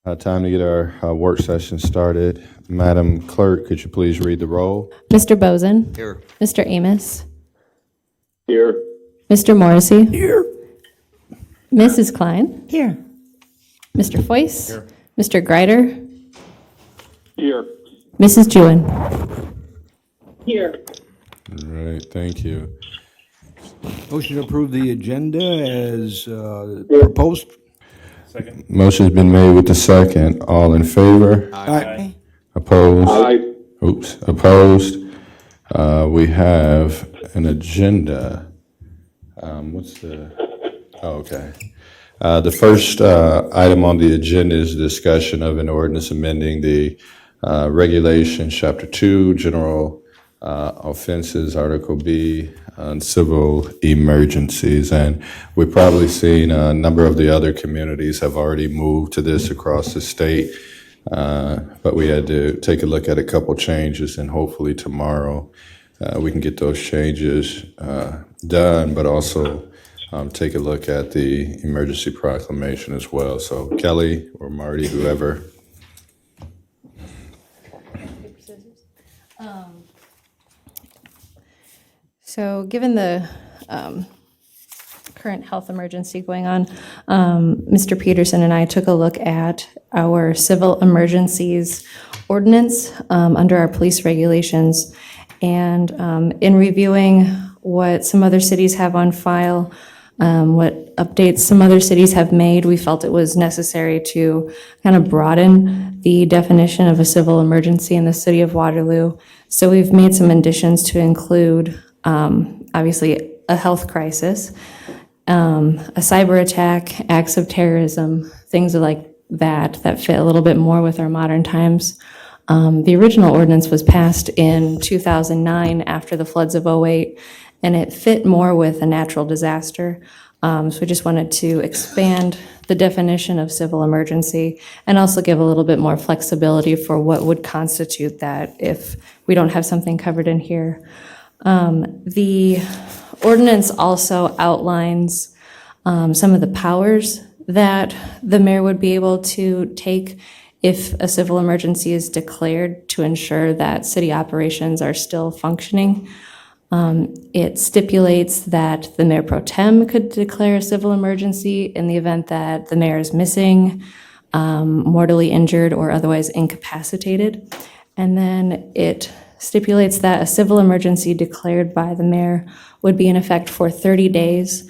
Time to get our work session started. Madam Clerk, could you please read the roll? Mr. Bozen. Here. Mr. Amos. Here. Mr. Morrissey. Here. Mrs. Klein. Here. Mr. Foyce. Here. Mr. Greider. Here. Mrs. Jewin. Here. All right, thank you. Motion to approve the agenda as proposed. Motion's been made with the second. All in favor? Aye. Opposed? Aye. Oops, opposed? We have an agenda. Okay. The first item on the agenda is discussion of an ordinance amending the regulation, Chapter 2, General Offenses, Article B, on civil emergencies. And we've probably seen a number of the other communities have already moved to this across the state. But we had to take a look at a couple changes, and hopefully tomorrow we can get those changes done, but also take a look at the emergency proclamation as well. So Kelly or Marty, whoever. So given the current health emergency going on, Mr. Peterson and I took a look at our civil emergencies ordinance under our police regulations. And in reviewing what some other cities have on file, what updates some other cities have made, we felt it was necessary to kind of broaden the definition of a civil emergency in the city of Waterloo. So we've made some additions to include, obviously, a health crisis, a cyber attack, acts of terrorism, things like that fit a little bit more with our modern times. The original ordinance was passed in 2009 after the floods of '08, and it fit more with a natural disaster. So we just wanted to expand the definition of civil emergency and also give a little bit more flexibility for what would constitute that if we don't have something covered in here. The ordinance also outlines some of the powers that the mayor would be able to take if a civil emergency is declared to ensure that city operations are still functioning. It stipulates that the mayor pro tem could declare a civil emergency in the event that the mayor is missing, mortally injured, or otherwise incapacitated. And then it stipulates that a civil emergency declared by the mayor would be in effect for 30 days,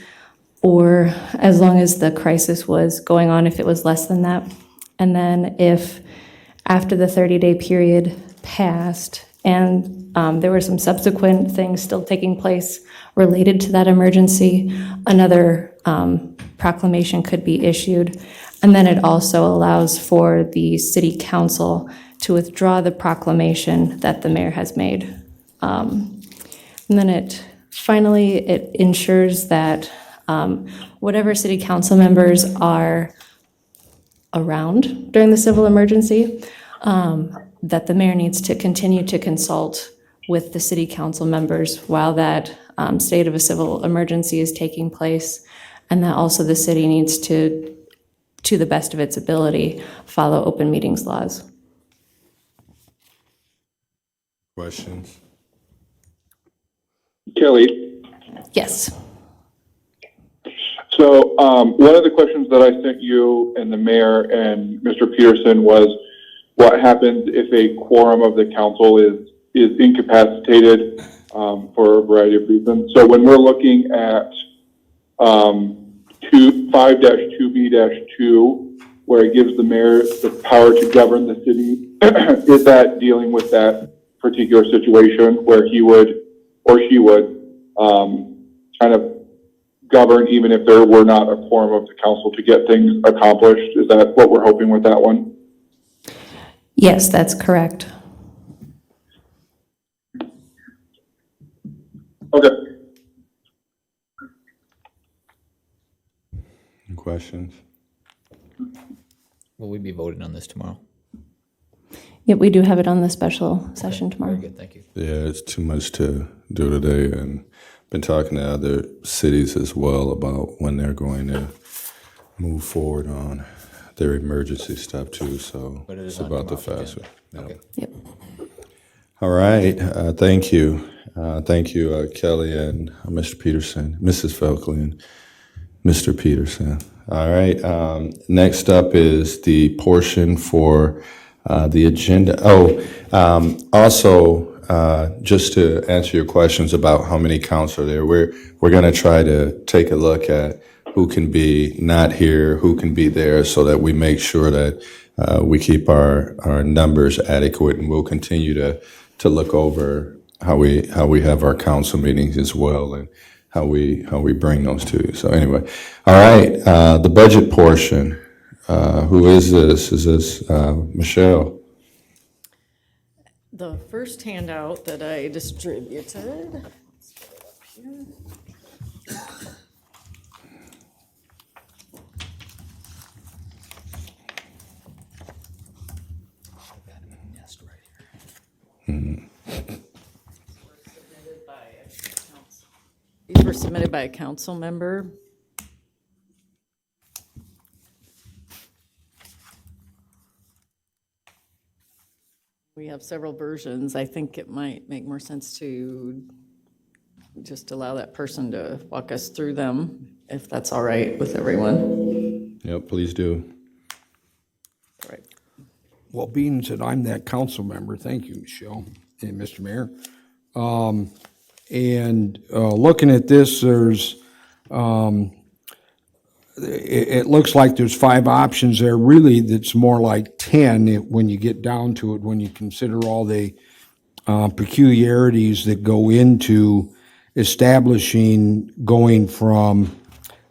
or as long as the crisis was going on, if it was less than that. And then if after the 30-day period passed and there were some subsequent things still taking place related to that emergency, another proclamation could be issued. And then it also allows for the city council to withdraw the proclamation that the mayor has made. And then it ensures that whatever city council members are around during the civil emergency, that the mayor needs to continue to consult with the city council members while that state of a civil emergency is taking place, and that also the city needs to the best of its ability, follow open meetings laws. Questions? Kelly, Yes. so one of the questions that I sent you and the mayor and Mr. Peterson was what happens if a quorum of the council is incapacitated for a variety of reasons. So when we're looking at 5-2B-2, where it gives the mayor the power to govern the city, is that dealing with that particular situation where he would or she would kind of govern even if there were not a quorum of the council to get things accomplished? Is that what we're hoping with that one? Yes, that's correct. Okay. Questions? Will we be voting on this tomorrow? Yep, we do have it on the special session tomorrow. Very good, thank you. Yeah, it's too much to do today, and been talking to other cities as well about when they're going to move forward on their emergency stuff too, so But it is it's on about the tomorrow's fast. agenda. Yep. Okay. Yep. All right, thank you. Thank you, Kelly and Mr. Peterson, Mrs. Felkley and Mr. Peterson. All right, next up is the portion for the agenda. Also, just to answer your questions about how many counts are there, we're going to try to take a look at who can be not here, who can be there, so that we make sure that we keep our numbers adequate, and we'll continue to look over how we have our council meetings as well, and how we bring those to you. So anyway, all right, the budget portion. Who is this? Is this Michelle? The first handout that I distributed, let's get it up here. Nest right here. These were submitted by a council member. We have several versions. I think it might make more sense to just allow that person to walk us through them, if that's all right with everyone. Yep, please do. All right. Well, being that I'm that council member, thank you, Michelle and Mr. Mayor. Looking at this, there's, it looks like there's 5 options there. Really, that's more like 10 when you get down to it, when you consider all the peculiarities that go into establishing going from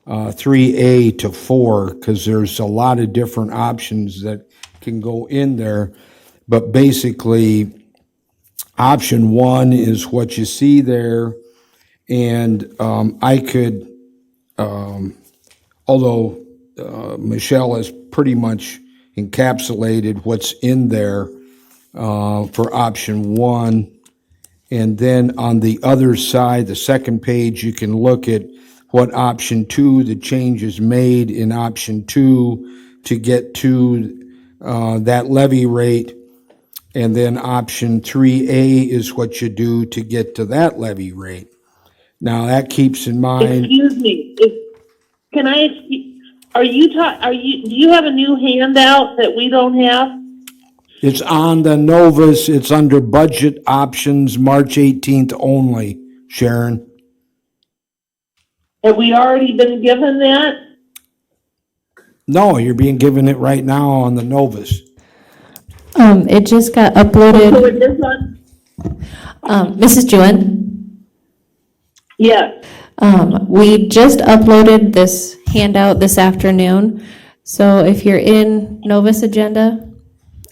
3A to 4, because there's a lot of different options that can go in there. But basically, option 1 is what you see there, and I could, although Michelle has pretty much encapsulated what's in there for option 1. And then on the other side, the second page, you can look at what option 2, the changes made in option 2 to get to that levy rate. And then option 3A is what you do to get to that levy rate. Now, that keeps in mind, Excuse me, can I, do you have a new handout that we don't have? it's on the Novus, it's under budget options, March 18th only, Sharon. Have we already been given that? No, you're being given it right now on the Novus. It just got So uploaded. it is on, Mrs. Jewin, yes, we just uploaded this handout this afternoon. So if you're in Novus Agenda,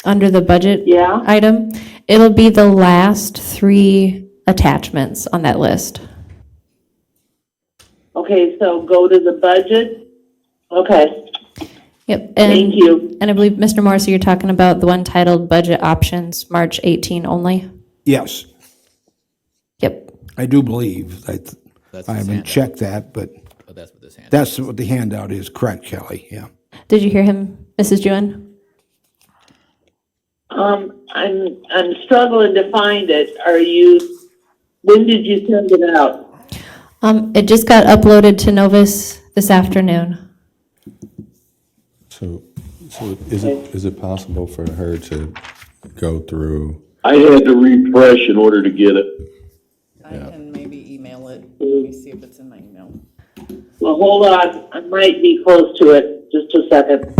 under the budget Yeah. item, it'll be the last 3 attachments on that list. okay, so go to the budget, okay, Yep. thank you. And I believe, Mr. Morrissey, you're talking about the one titled Budget Options, March 18 only? Yes, Yep. I do believe. That's I this haven't handout. checked that, but Oh, that's what this handout. that's what the handout is, correct, Kelly, yeah. Did you hear him, Mrs. Jewin? I'm struggling to find it. When did you send it out? It just got uploaded to Novus this afternoon. So is it possible for her to go through? I had to refresh in order to get it. I can maybe email it. Let me see if it's in my email. Well, hold on, I might be close to it, just a second.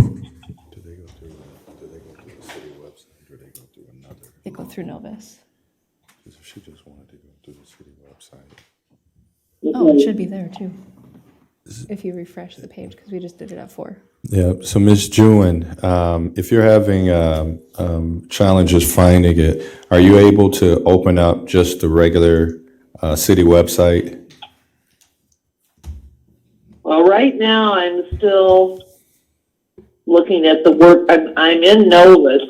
Do they go through the city website, or they go through another? They go through Novus. Because if she just wanted to go through the city website. Oh, it should be there too. If you refresh the page, because we just did it at 4. Yeah, so Ms. Jewin, if you're having challenges finding it, are you able to open up just the regular city website? Well, right now, I'm still looking at the work, I'm in Novus.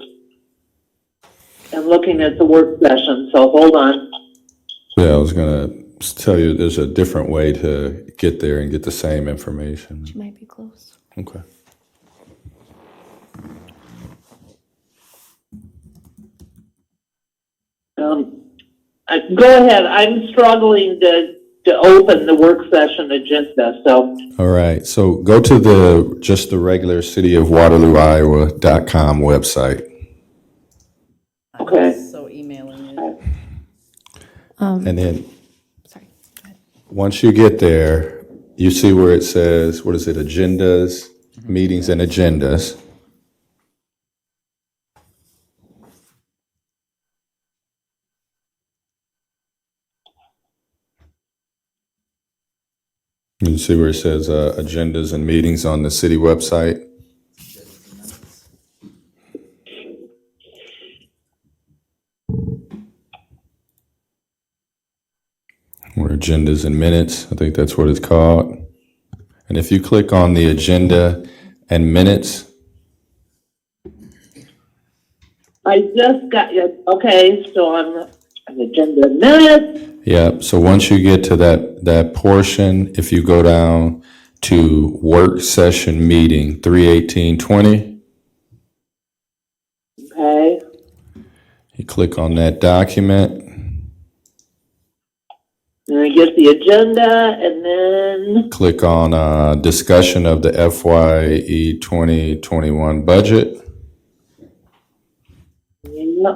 I'm looking at the work session, so hold on. Yeah, I was gonna tell you, there's a different way to get there and get the same information. Might be close. Okay. Go ahead, I'm struggling to open the work session agenda, so, All right, so go to just the regular city of Waterloo, Iowa.com website. okay. So emailing it. And then, Sorry. once you get there, you see where it says, what is it, agendas, meetings and agendas. You see where it says agendas and meetings on the city website? Or agendas and minutes, I think that's what it's called. And if you click on the agenda and minutes, I just got you, okay, so I'm on agenda minutes. yeah, so once you get to that portion, if you go down to work session meeting 3/18/20, Okay, you click on that document, and I get the agenda, and then, click on discussion of the FYE 2021 budget. yeah,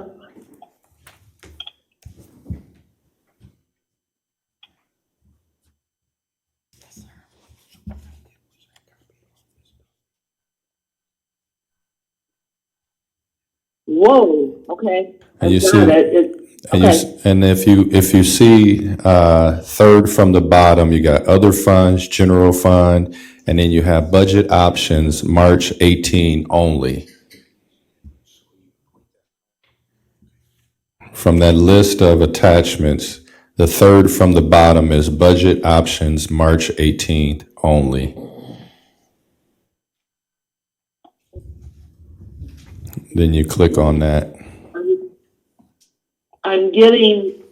whoa, okay. And you I've see- got it. And Okay, and if you see third from the bottom, you got other funds, general fund, and then you have budget options, March 18 only. From that list of attachments, the third from the bottom is budget options, March 18th only. Then you click on that. I'm getting,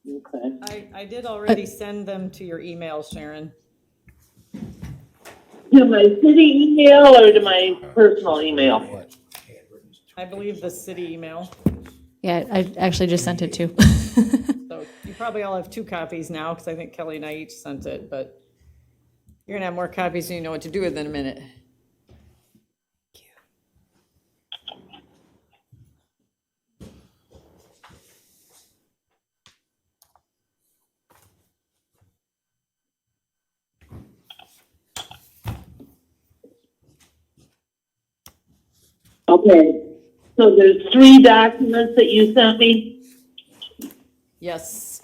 okay. I did already send them to your email, Sharon. To my city email or to my personal email? I believe the city email. Yeah, I actually just sent it too. So you probably all have 2 copies now, because I think Kelly and I each sent it, but you're gonna have more copies than you know what to do with in a minute. Okay, so there's 3 documents that you sent me? Yes.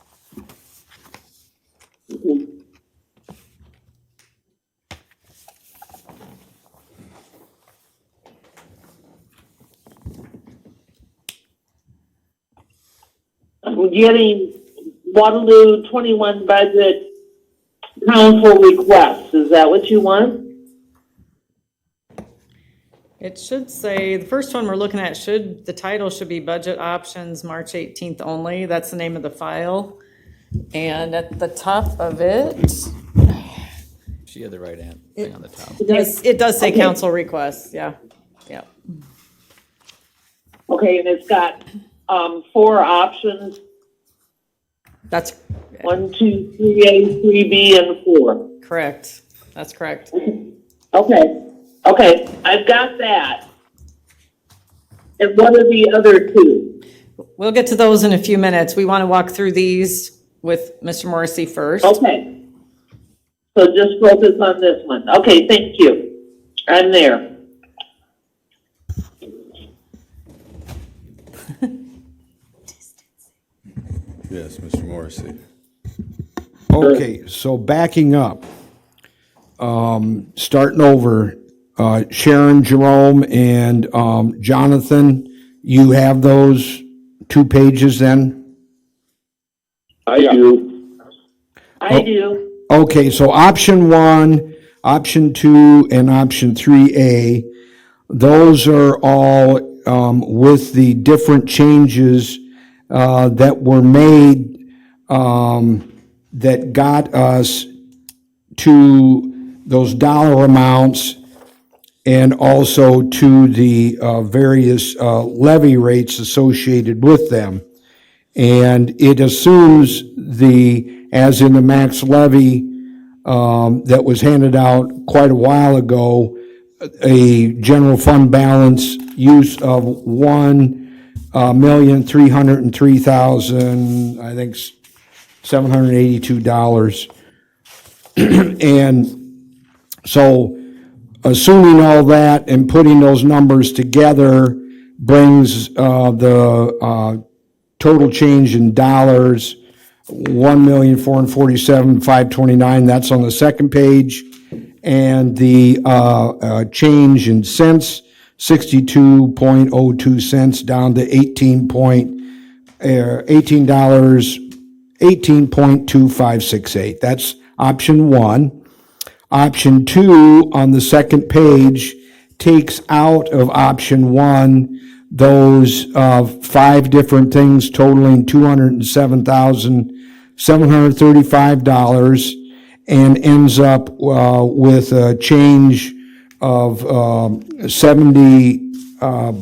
I'm getting Waterloo 21 budget council requests. Is that what you want? It should say, the first one we're looking at the title should be Budget Options, March 18th only. That's the name of the file. And at the top of it, She had the right thing on the top. it does say Okay. council requests, yeah, yeah. Okay, and it's got 4 options, That's 1, 2, 3A, 3B, and 4. correct. That's correct. Okay, I've got that. And what are the other 2? We'll get to those in a few minutes. We want to walk through these with Mr. Morrissey first. Okay. So just focus on this one. Okay, thank you. I'm there. Yes, Mr. Morrissey. Okay, so backing up, starting over, Sharon, Jerome, and Jonathan, you have those 2 pages then? I do. I do. Okay, so option 1, option 2, and option 3A, those are all with the different changes that were made that got us to those dollar amounts and also to the various levy rates associated with them. And it assumes as in the max levy that was handed out quite a while ago, a general fund balance use of $1,303,000, I think, $782. And so, assuming all that and putting those numbers together brings the total change in dollars, $1,447,529. That's on the second page. And the change in cents, 62.02 cents down to $18.2568. That's option one. Option two on the second page takes out of option one those five different things totaling $207,735 and ends up with a change of 70 or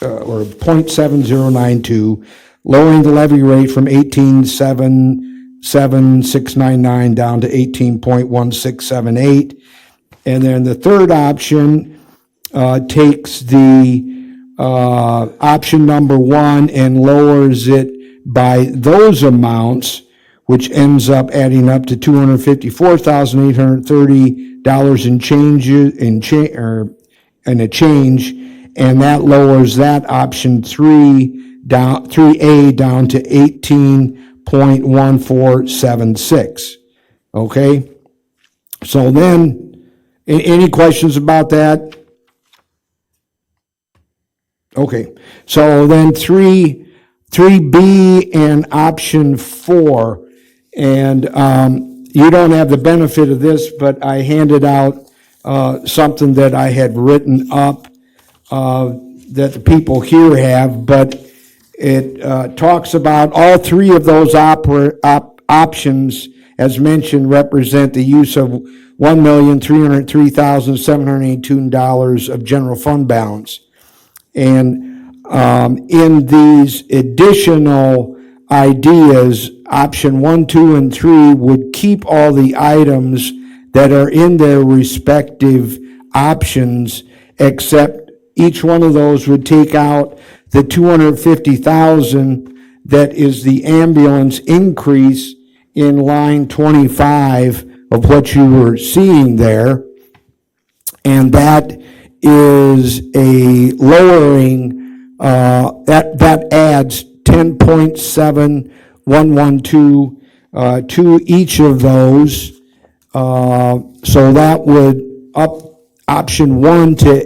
0.7092, lowering the levy rate from 18.77699 down to 18.1678. And then the third option takes the option number one and lowers it by those amounts, which ends up adding up to $254,830 in a change, and that lowers that option 3A down to 18.1476. Okay? So then, any questions about that? Okay, so then 3B and option 4, and you don't have the benefit of this, but I handed out something that I had written up that the people here have, but it talks about all three of those options, as mentioned, represent the use of $1,303,782 of general fund balance. And in these additional ideas, option 1, 2, and 3 would keep all the items that are in their respective options, except each one of those would take out the $250,000 that is the ambulance increase in line 25 of what you were seeing there. And that is a lowering, that adds 10.7112 to each of those. So that would up option 1 to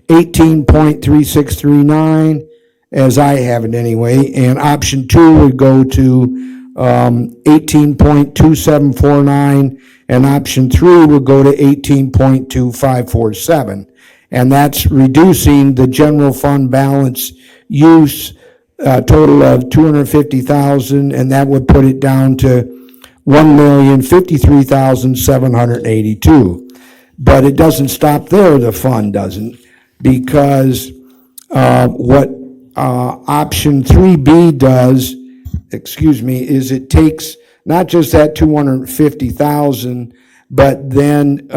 18.3639, as I have it anyway, and option 2 would go to 18.2749, and option 3 would go to 18.2547. And that's reducing the general fund balance use total of $250,000, and that would put it down to $1,053,782. But it doesn't stop there, the fund doesn't, because what option 3B does, is it takes not just that $250,000, but then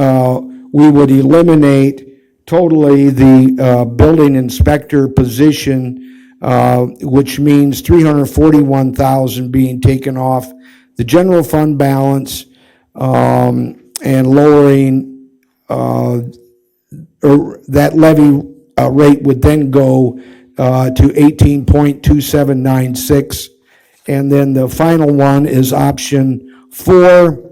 we would eliminate totally the building inspector position, which means $341,000 being taken off the general fund balance, and lowering that levy rate would then go to 18.2796. And then the final one is option 4,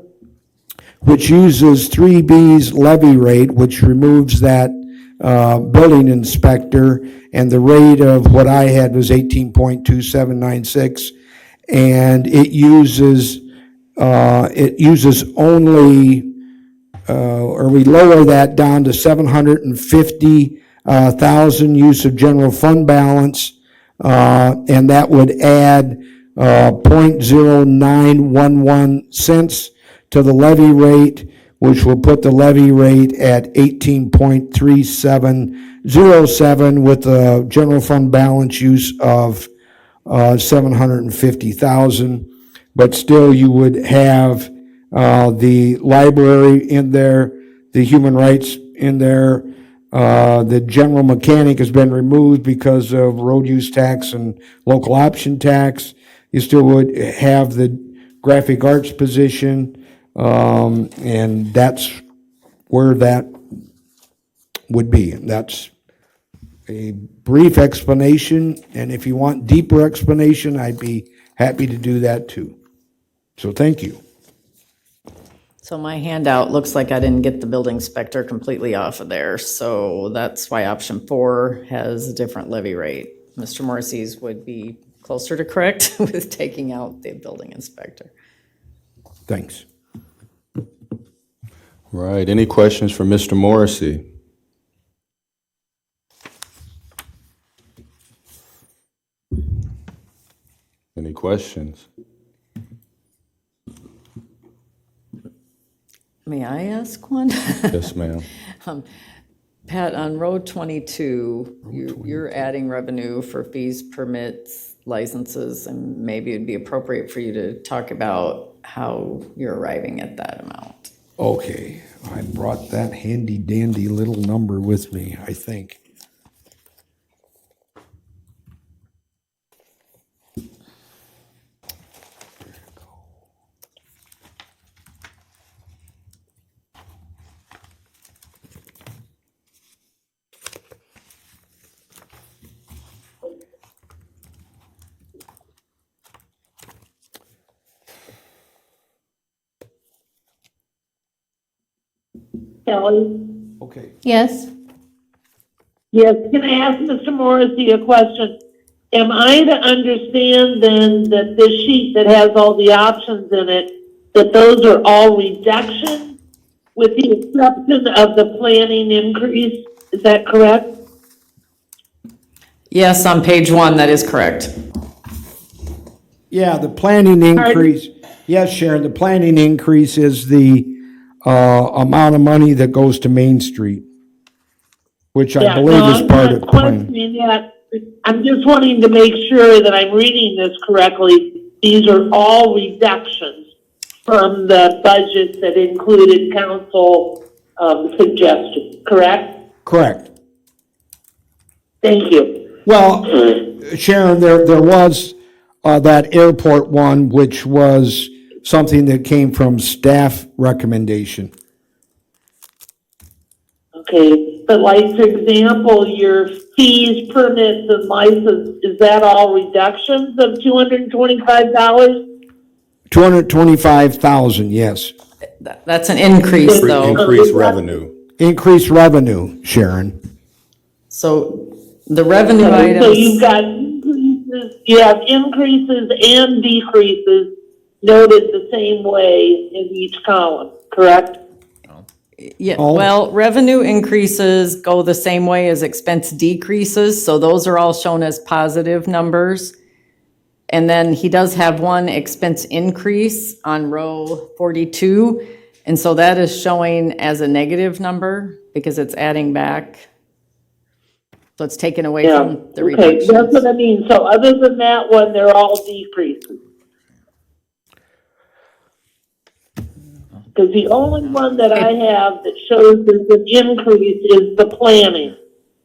which uses 3B's levy rate, which removes that building inspector, and the rate of what I had was 18.2796, and it uses only, or we lower that down to 750,000 use of general fund balance, and that would add 0.0911 cents to the levy rate, which will put the levy rate at 18.3707 with a general fund balance use of 750,000. But still, you would have the library in there, the human rights in there. The general mechanic has been removed because of road use tax and local option tax. You still would have the graphic arts position, and that's where that would be. That's a brief explanation, and if you want deeper explanation, I'd be happy to do that too. So thank you. So my handout looks like I didn't get the building inspector completely off of there, so that's why option 4 has a different levy rate. Mr. Morrissey's would be closer to correct with taking out the building inspector. Thanks. Right, any questions for Mr. Morrissey? Any questions? May I ask one? Yes, ma'am. Pat, on Road 22, you're adding revenue for fees, permits, licenses, and maybe it'd be appropriate for you to talk about how you're arriving at that amount. Okay, I brought that handy dandy little number with me, I think. Kelly? Okay. Yes? Yes, can I ask Mr. Morrissey a question? Am I to understand then that this sheet that has all the options in it, that those are all reductions with the exception of the planning increase? Is that correct? Yes, on page 1, that is correct. Yeah, the planning increase, yes, Sharon, the planning increase is the amount of money that goes to Main Street, which I believe is part of the plan. I'm not questioning that. I'm just wanting to make sure that I'm reading this correctly. These are all reductions from the budget that included council suggestions, correct? Correct. Thank you. Well, Sharon, there was that airport one, which was something that came from staff recommendation. Okay, but like, for example, your fees, permits, and license, is that all reductions of $225? 225,000, yes. That's an increase, though. Increased revenue. Increased revenue, Sharon. So the revenue So items, you've got increases, you have increases and decreases noted the same way in each column, correct? yeah, all- well, revenue increases go the same way as expense decreases, so those are all shown as positive numbers. And then he does have one expense increase on row 42, and so that is showing as a negative number because it's adding back. So it's taken away Yeah, from the okay, that's what reductions. I mean. So other than that one, they're all decreases. Because the only one that I have that shows there's an increase is the planning.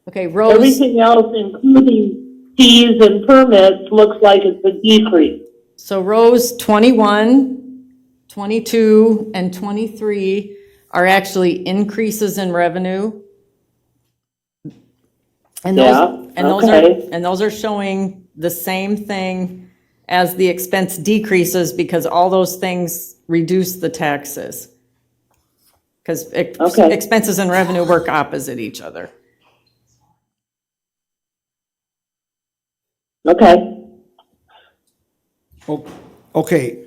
Okay, rows, Everything else, including fees and permits, looks like it's a decrease. so rows 21, 22, and 23 are actually increases in revenue. And Yeah, those are showing the same thing as the expense decreases because all those things reduce the taxes. Because Okay. expenses and revenue work opposite each other. Okay, Okay,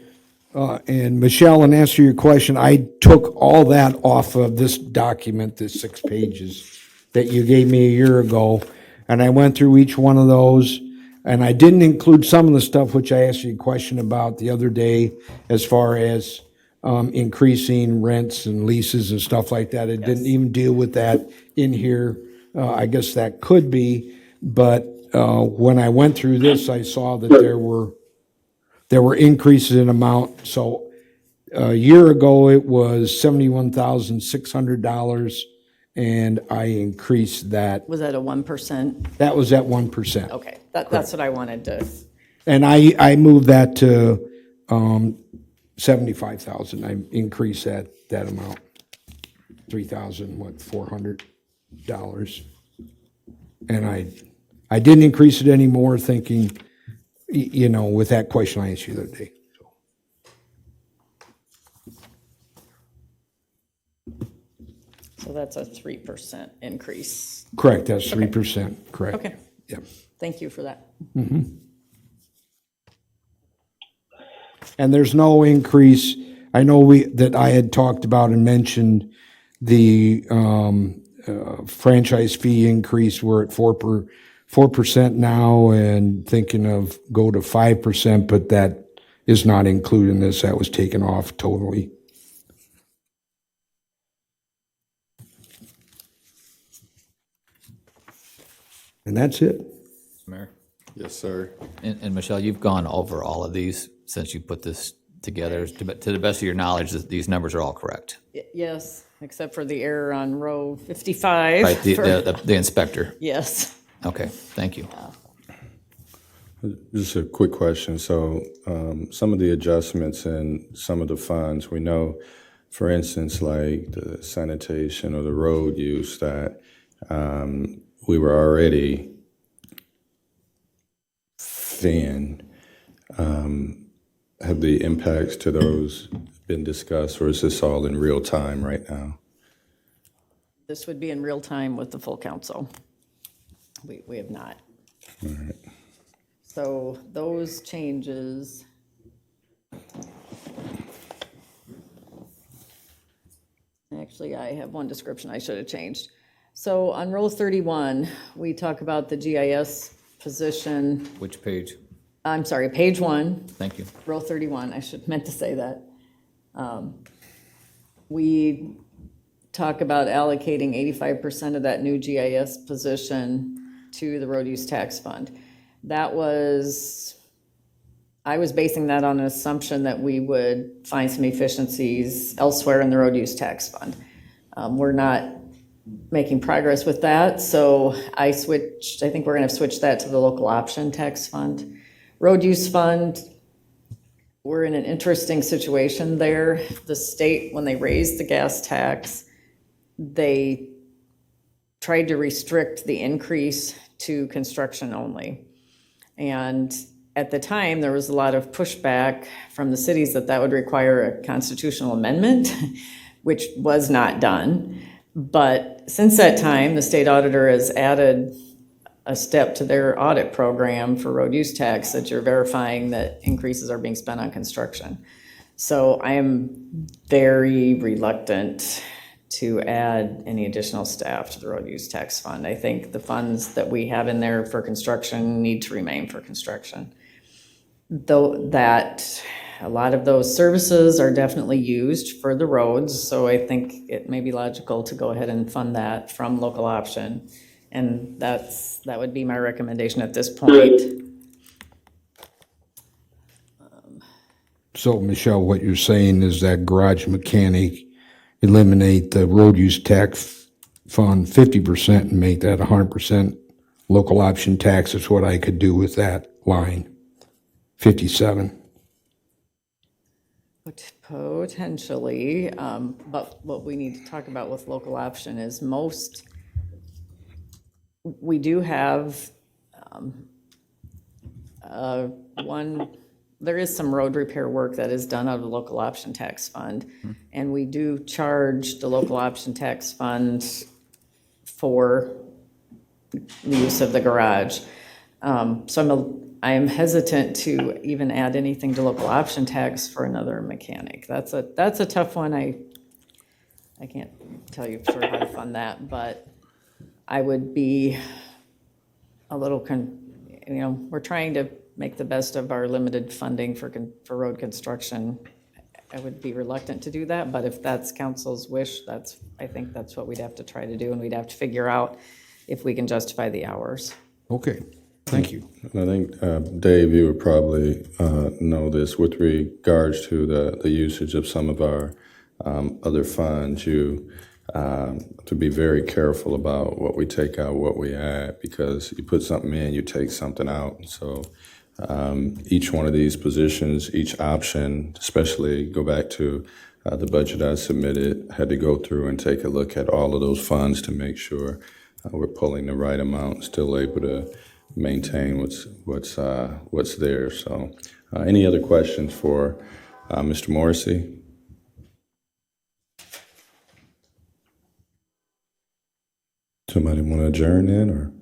and Michelle, in answer to your question, I took all that off of this document, the 6 pages that you gave me a year ago, and I went through each one of those, and I didn't include some of the stuff which I asked you a question about the other day as far as increasing rents and leases and stuff like that. It didn't even deal with that in here. I guess that could be, but when I went through this, I saw that there were increases in amount. So a year ago, it was $71,600, and I increased that. Was that a 1%? That was at 1%. Okay, that's what I wanted to, And I moved that to 75,000. I increased that amount, $3,400. And I didn't increase it anymore, thinking, with that question I asked you the other day. so that's a 3% increase. Correct, that's 3%, correct. Okay, Yep. thank you for that. And there's no increase. I know that I had talked about and mentioned the franchise fee increase. We're at 4% now, and thinking of go to 5%, but that is not included in this. That was taken off totally. And that's it. Mayor. Yes, sir. And Michelle, you've gone over all of these since you put this together. To the best of your knowledge, these numbers are all correct. Yes, except for the error on row 55. Right, for- the inspector. Yes. Okay, thank you. Just a quick question. So some of the adjustments in some of the funds, we know, for instance, like the sanitation or the road use, that we were already thin. Have the impacts to those been discussed, or is this all in real time right now? This would be in real time with the full council. We have not. All right. So those changes. Actually, I have one description I should have changed. So on row 31, we talk about the GIS position. Which page? I'm sorry, page 1. Thank you. Row 31, I meant to say that. We talk about allocating 85% of that new GIS position to the road use tax fund. That was, I was basing that on an assumption that we would find some efficiencies elsewhere in the road use tax fund. We're not making progress with that, so I think we're gonna switch that to the local option tax fund. Road use fund, we're in an interesting situation there. The state, when they raised the gas tax, they tried to restrict the increase to construction only. And at the time, there was a lot of pushback from the cities that would require a constitutional amendment, which was not done. But since that time, the state auditor has added a step to their audit program for road use tax that you're verifying that increases are being spent on construction. So I am very reluctant to add any additional staff to the road use tax fund. I think the funds that we have in there for construction need to remain for construction. Though that a lot of those services are definitely used for the roads, so I think it may be logical to go ahead and fund that from local option. And that would be my recommendation at this point. So, Michelle, what you're saying is that garage mechanic, eliminate the road use tax fund 50% and make that 100% local option tax is what I could do with that line, 57. Potentially, but what we need to talk about with local option is we do have there is some road repair work that is done out of the local option tax fund, and we do charge the local option tax fund for the use of the garage. So I am hesitant to even add anything to local option tax for another mechanic. That's a tough one. I can't tell you for sure how to fund that, but I would be a little, we're trying to make the best of our limited funding for road construction I would be reluctant to do that, but if that's council's wish, I think that's what we'd have to try to do, and we'd have to figure out if we can justify the hours. Okay, thank you. I think, Dave, you would probably know this with regards to the usage of some of our other funds. You to be very careful about what we take out, what we add, because you put something in, you take something out. So each one of these positions, each option, especially go back to the budget I submitted, had to go through and take a look at all of those funds to make sure we're pulling the right amount, still able to maintain what's there. So, any other questions for Mr. Morrissey? Somebody want to adjourn in, or?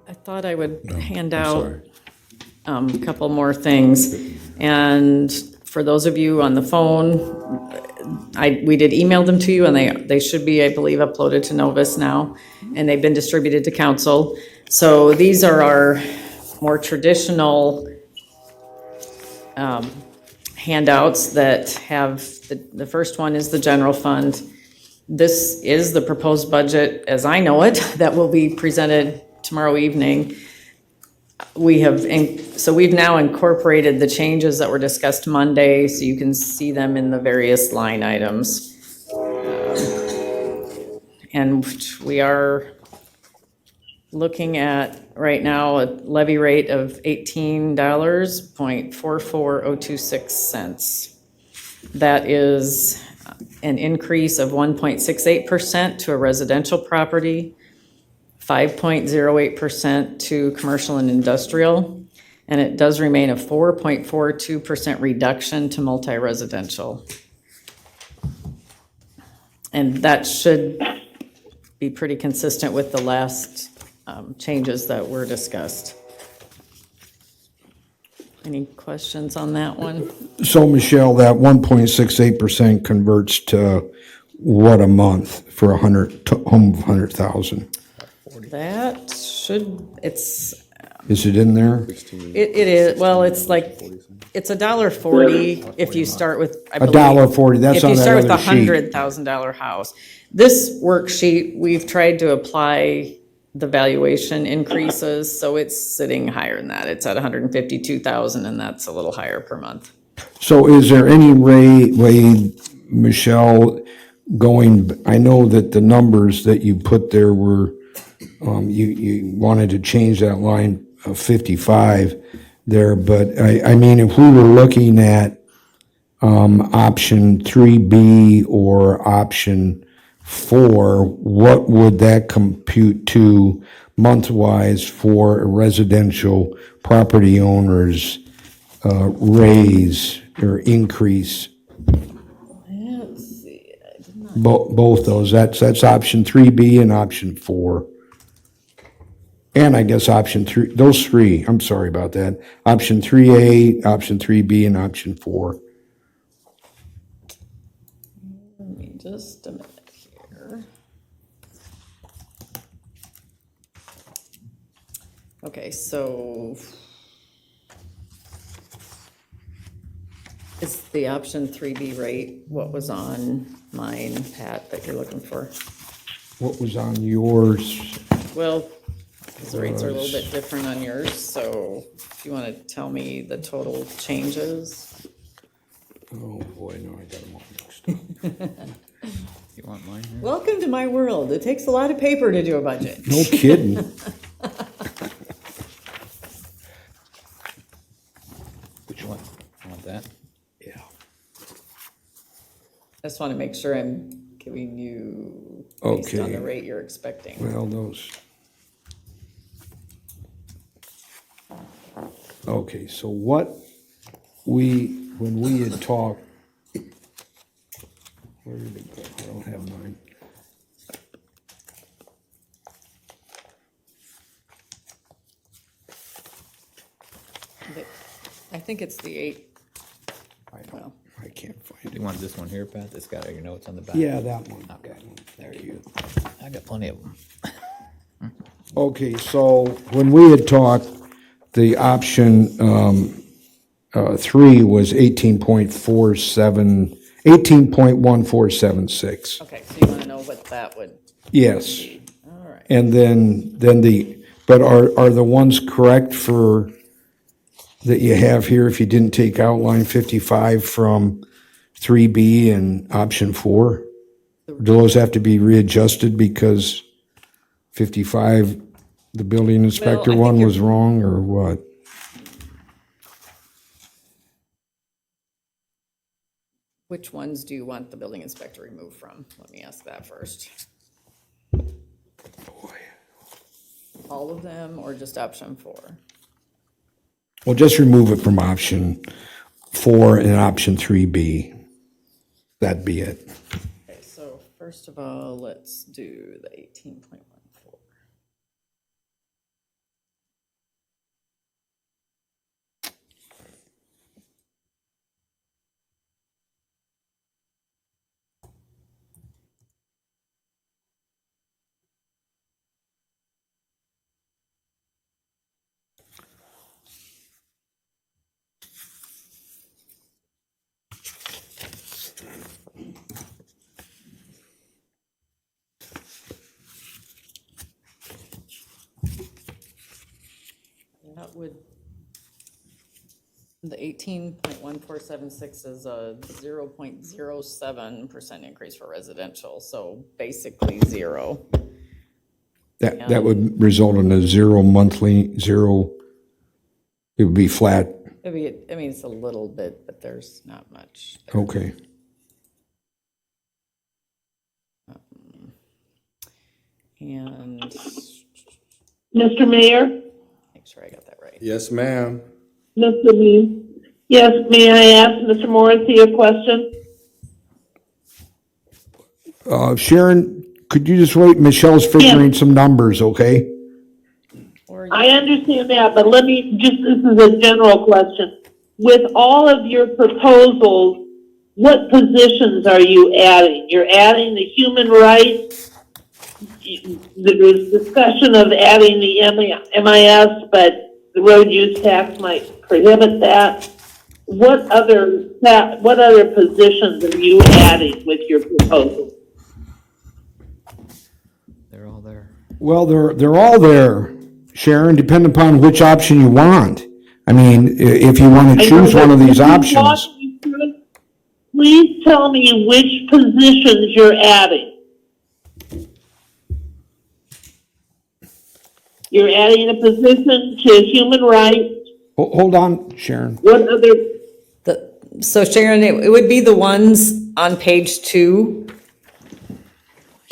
I thought I would hand I'm out sorry. a couple more things. And for those of you on the phone, we did email them to you, and they should be, I believe, uploaded to Novus now, and they've been distributed to council. So these are our more traditional handouts that have, the first one is the general fund. This is the proposed budget, as I know it, that will be presented tomorrow evening. So we've now incorporated the changes that were discussed Monday, so you can see them in the various line items. And we are looking at, right now, a levy rate of $18.44026. That is an increase of 1.68% to a residential property, 5.08% to commercial and industrial, and it does remain a 4.42% reduction to multi-residential. And that should be pretty consistent with the last changes that were discussed. Any questions on that one? So Michelle, that 1.68% converts to what a month for home of 100,000? That should, Is it in there? it is, well, it's like, it's $1.40 if you start with, I believe. $1.40, that's on If you that start with a other sheet. $100,000 house. This worksheet, we've tried to apply the valuation increases, so it's sitting higher than that. It's at 152,000, and that's a little higher per month. So is there any way, Michelle, I know that the numbers that you put there were, you wanted to change that line of 55 there, but I mean, if we were looking at option 3B or option 4, what would that compute to month-wise for a residential property owner's raise or increase? Let's see. Both those, that's option 3B and option 4. And I guess option 3, those three, I'm sorry about that. Option 3A, option 3B, and option 4. Let me just a minute here. Okay, so is the option 3B rate what was on mine, Pat, that you're looking for? What was on yours? Well, the rates are a little bit different on yours, so if you want to tell me the total changes. Oh, boy, no, I got them all mixed up. You want mine here? Welcome to my world. It takes a lot of paper to do a budget. No kidding. Which one? You want that? Yeah. I just want to make sure I'm giving you based on Okay. the rate you're expecting. Well, those. Okay, so when we had talked, where did it go? I don't have mine. I think it's the 8. I can't find Do it. you want this one here, Pat? That's got your notes on the back? Yeah, that one. Okay. That one. There you. I got plenty of them. Okay, so when we had talked, the option 3 was 18.1476. Okay, so you want to know what that would, Yes. all right. And then but are the ones correct for, that you have here, if you didn't take out line 55 from 3B and option 4? Do those have to be readjusted because 55, the building inspector I think one you're- was wrong, or what? Which ones do you want the building inspector removed from? Let me ask that first. All of them or just option 4? Well, just remove it from option 4 and option 3B. That'd be it. Okay, so first of all, let's do the 18.14. That would, the 18.1476 is a 0.07% increase for residential, so basically 0. That would result in a zero, it would be flat. I mean, it's a little bit, but there's not much. Okay. And Mr. Mayor? make sure I got that right. Yes, ma'am. Mr. Lee? Yes, may I ask Mr. Morrissey a question? Sharon, could you just wait? Michelle's figuring some numbers, okay? I understand that, but let me, this is a general question. With all of your proposals, what positions are you adding? You're adding the human rights? There was discussion of adding the MIS, but the road use tax might prohibit that. What other positions are you adding with your proposal? They're all there. Well, they're all there, Sharon, depending upon which option you want. I mean, if you want to choose one of these options. Please tell me which positions you're adding. You're adding a position to human rights. Hold on, Sharon. What other, So Sharon, it would be the ones on page 2.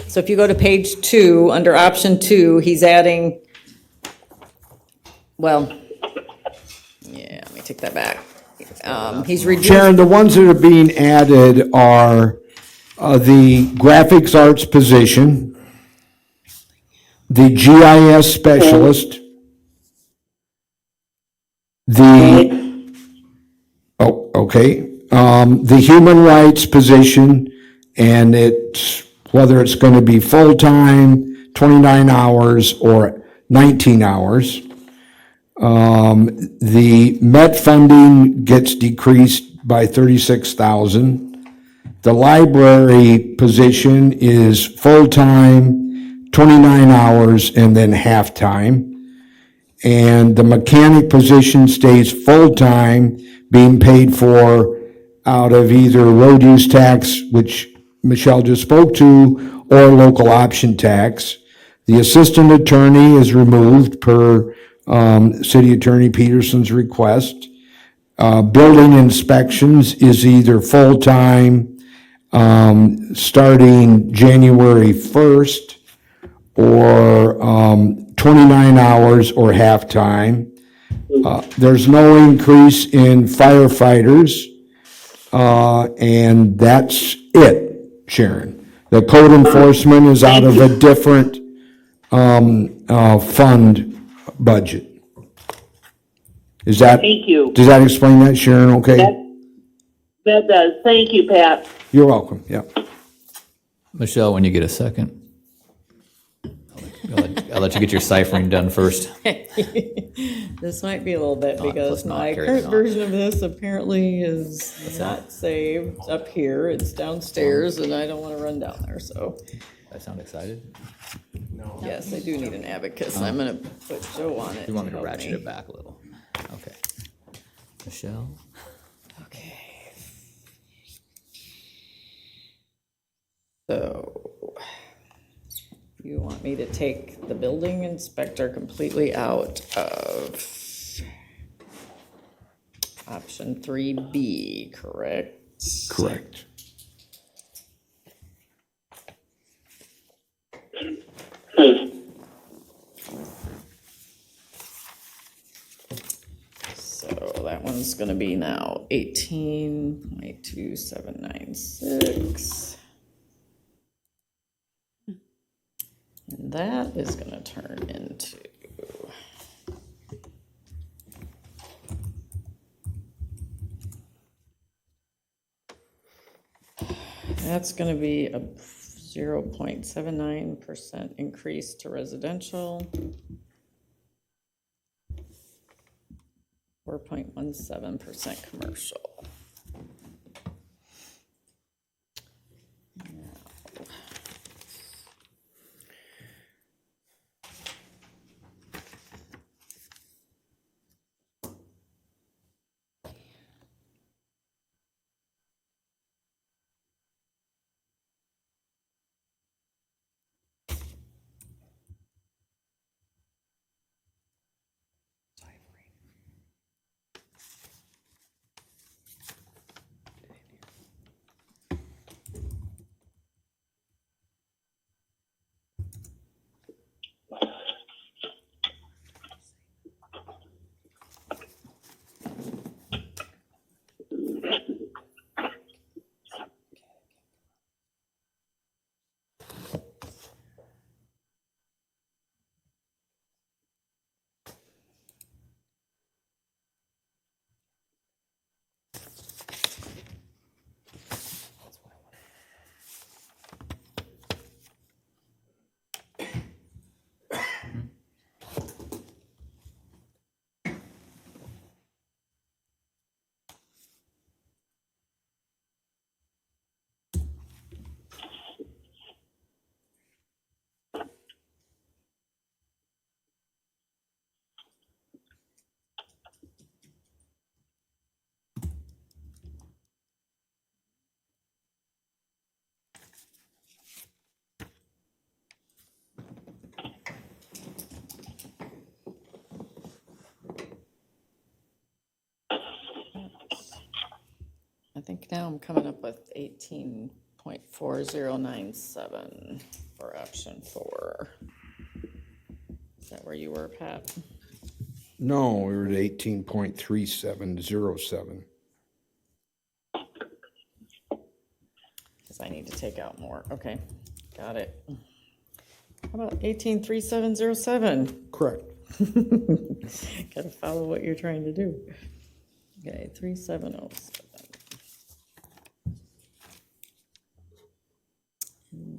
So if you go to page 2, under option 2, he's adding, well, yeah, let me take that back. He's reducing, Sharon, the ones that are being added are the graphics arts position, the GIS specialist, the, the human rights position, and it's, whether it's going to be full-time, 29 hours, or 19 hours. The Met funding gets decreased by 36,000. The library position is full-time, 29 hours, and then half-time. And the mechanic position stays full-time, being paid for out of either road use tax, which Michelle just spoke to, or local option tax. The assistant attorney is removed per City Attorney Peterson's request. Building inspections is either full-time, starting January 1st, or 29 hours or half-time. There's no increase in firefighters, and that's it, Sharon. The code enforcement is out of a different fund budget. Is that? thank you. Does that explain that, Sharon, okay? That does. Thank you, Pat. You're welcome, yeah. Michelle, when you get a second. I'll let you get your ciphering done first. This might be a little bit let's because not my carry current on. version of this apparently is not saved up here. It's downstairs and I don't want to run down there, so. I sound excited. Yes, I do need an abacus. I'm gonna put Joe on it. You want me to help ratchet it back a little? Okay. Michelle? Okay. So, you want me to take the building inspector completely out of option 3B, correct? Correct. So that one's gonna be now 18.2796. And that is gonna turn into that's gonna be a 0.79% increase to residential. 4.17% commercial. I think now I'm coming up with 18.4097 for option 4. Is that where you were, Pat? No, we were at 18.3707. Because I need to take out more. Okay, got it. How about 18.3707? Correct. Gotta follow what you're trying to do. Okay, 3707.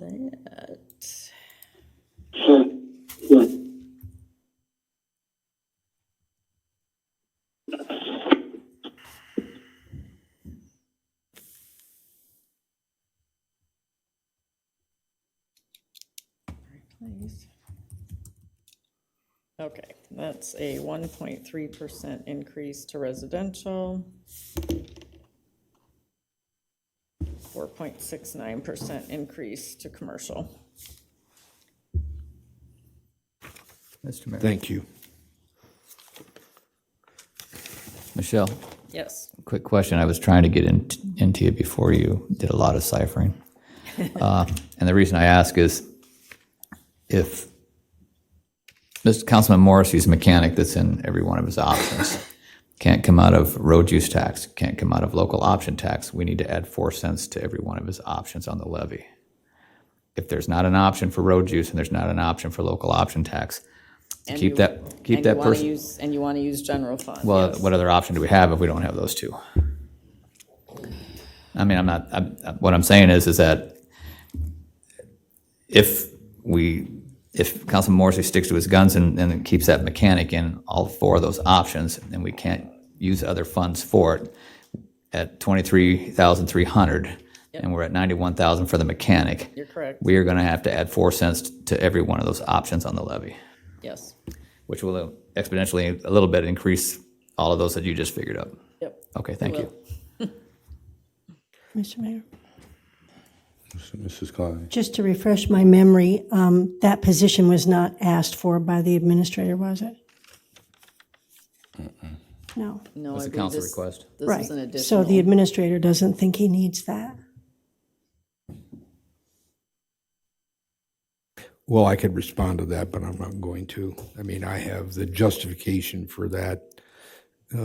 That. Please. Okay, that's a 1.3% increase to residential. 4.69% increase to commercial. Mr. Mayor. Thank you. Michelle, Yes. quick question. I was trying to get into you before you did a lot of ciphering. And the reason I ask is if Mr. Councilman Morrissey's mechanic that's in every one of his options can't come out of road use tax, can't come out of local option tax, we need to add 4 cents to every one of his options on the levy. If there's not an option for road use and there's not an option for local option tax, to keep that person. And you want to use general fund. Well, yes. what other option do we have if we don't have those two? I mean, what I'm saying is that if we if Councilman Morrissey sticks to his guns and keeps that mechanic in all four of those options, and we can't use other funds for it at 23,300, and we're at 91,000 for the mechanic. You're correct. We are going to have to add 4 cents to every one of those options on the levy, Yes. which will exponentially a little bit increase all of those that you just figured out. Yep. Okay, thank you. Mr. Mayor, Mrs. Klein. just to refresh my memory, that position was not asked for by the administrator, was it? No. No, That's I a believe council this- request. This Right. is an So additional. the administrator doesn't think he needs that. Well, I could respond to that, but I'm not going to. I mean, I have the justification for that. That's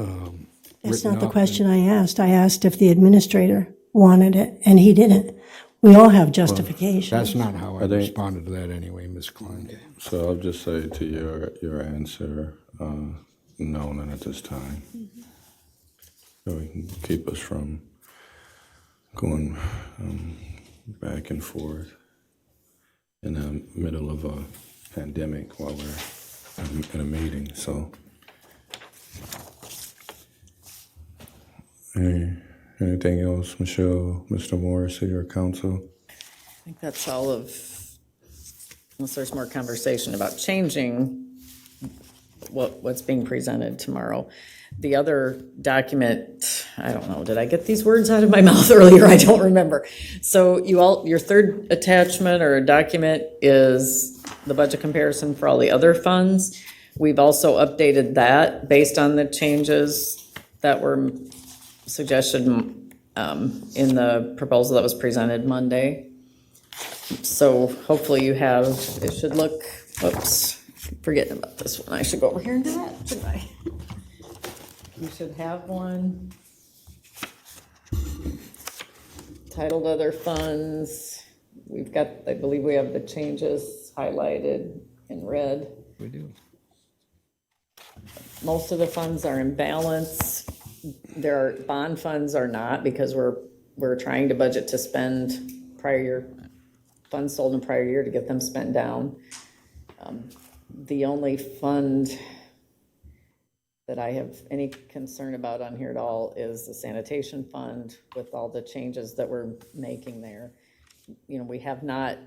written not the up. question I asked. I asked if the administrator wanted it, and he didn't. We all have justifications. That's not how I think- responded to that anyway, Ms. Klein. So I'll just say to your answer, no, none at this time. So we can keep us from going back and forth in the middle of a pandemic while we're in a meeting, so. Anything else, Michelle, Mr. Morrissey, or council? I think that's all of, unless there's more conversation about changing what's being presented tomorrow. The other document, I don't know, did I get these words out of my mouth earlier? I don't remember. So your third attachment or document is the budget comparison for all the other funds. We've also updated that based on the changes that were suggested in the proposal that was presented Monday. So hopefully you have, it should look, whoops, forgetting about this one. I should go over here and do that, shouldn't I? You should have one titled Other Funds. We've got, I believe we have the changes highlighted in red. We do. Most of the funds are in balance. There are, bond funds are not, because we're trying to budget to spend prior year, funds sold in prior year to get them spent down. The only fund that I have any concern about on here at all is the sanitation fund with all the changes that we're making there. You know, we have not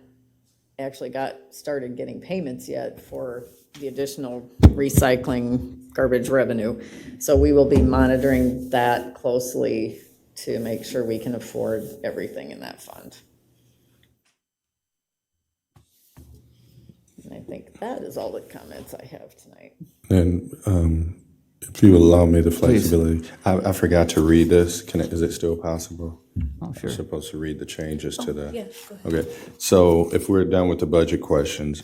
actually started getting payments yet for the additional recycling garbage revenue. So we will be monitoring that closely to make sure we can afford everything in that fund. And I think that is all the comments I have tonight. And if you allow me the flexibility, I forgot to read this. Is it still possible? Oh, sure. I'm supposed to read the changes to the. Yeah, go ahead. Okay, so if we're done with the budget questions,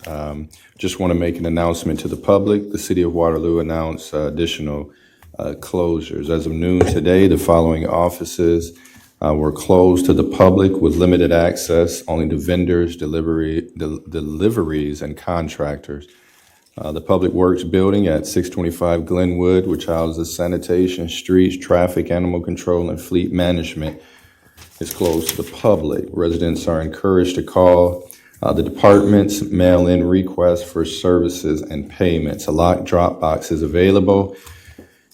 just want to make an announcement to the public. The city of Waterloo announced additional closures. As of noon today, the following offices were closed to the public with limited access only to vendors, deliveries, and contractors. The Public Works Building at 625 Glenwood, which houses sanitation, streets, traffic, animal control, and fleet management, is closed to the public. Residents are encouraged to call the departments, mail in requests for services and payments. A locked drop box is available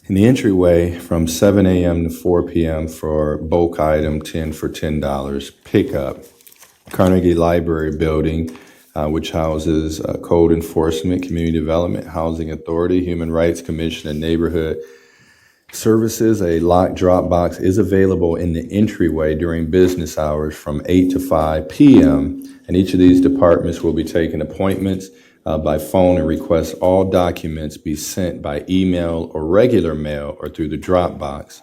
in the entryway from 7 a.m. to 4 p.m. for bulk item 10 for $10 pickup. Carnegie Library Building, which houses Code Enforcement, Community Development, Housing Authority, Human Rights Commission, and Neighborhood Services. A locked drop box is available in the entryway during business hours from 8 to 5 p.m. And each of these departments will be taking appointments by phone and request all documents be sent by email or regular mail or through the drop box.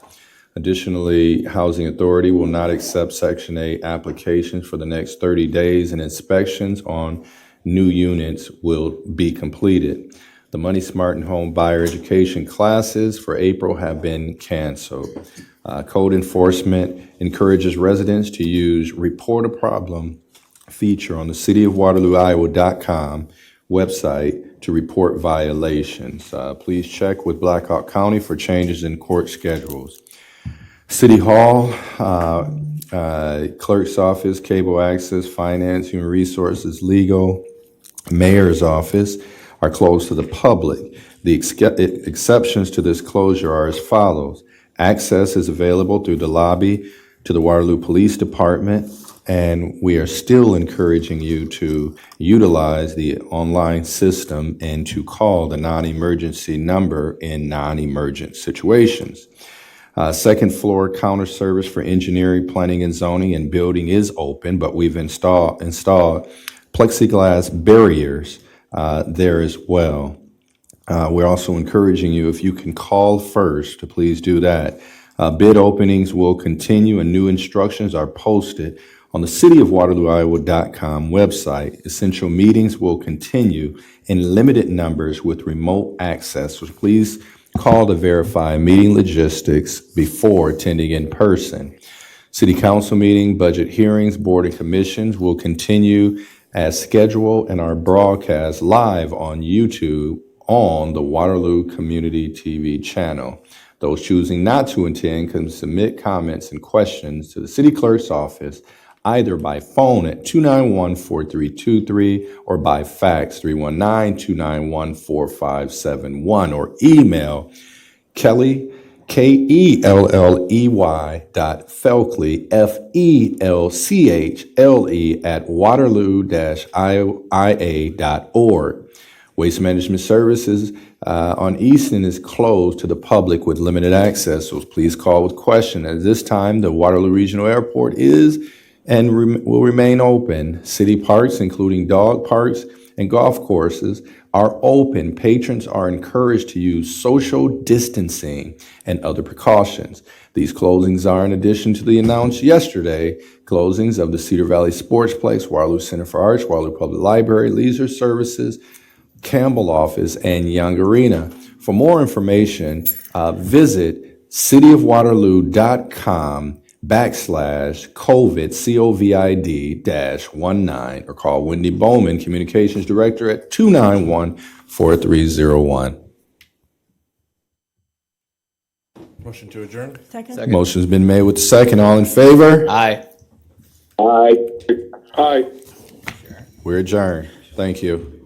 Additionally, Housing Authority will not accept Section 8 applications for the next 30 days, and inspections on new units will be completed. The Money Smart and Home Buyer Education classes for April have been canceled. Code Enforcement encourages residents to use Report a Problem feature on the cityofwaterlooiowa.com website to report violations. Please check with Blackhawk County for changes in court schedules. City Hall, Clerk's Office, Cable Access, Finance, Human Resources, Legal, mayor's office are closed to the public. The exceptions to this closure are as follows. Access is available through the lobby to the Waterloo Police Department, and we are still encouraging you to utilize the online system and to call the non-emergency number in non-emergent situations. Second floor counter service for engineering, planning, and zoning and building is open, but we've installed plexiglass barriers there as well. We're also encouraging you, if you can call first, to please do that. Bid openings will continue and new instructions are posted on the cityofwaterlooiowa.com website. Essential meetings will continue in limited numbers with remote access, so please call to verify meeting logistics before attending in person. City council meeting, budget hearings, board and commissions will continue as scheduled and are broadcast live on YouTube on the Waterloo Community TV channel. Those choosing not to attend can submit comments and questions to the city clerk's office either by phone at 291-4323 or by fax 319-291-4571 or email Kelly, Kelley.Felkley, FELCHLE at waterloo-ia.org. Waste Management Services on Easton is closed to the public with limited access, so please call with question. At this time, the Waterloo Regional Airport is and will remain open. City parks, including dog parks and golf courses, are open. Patrons are encouraged to use social distancing and other precautions. These closings are in addition to the announced yesterday closings of the Cedar Valley Sportsplex, Waterloo Center for Arts, Waterloo Public Library, Leisure Services, Campbell Office, and Young Arena. For more information, visit cityofwaterloo.com/COVID, COVID-19 or call Wendy Bowman, Communications Director at 291-4301. Motion to adjourn? Second? Motion's been made with the second. All in favor? Aye. Aye. Aye. We're adjourned. Thank you.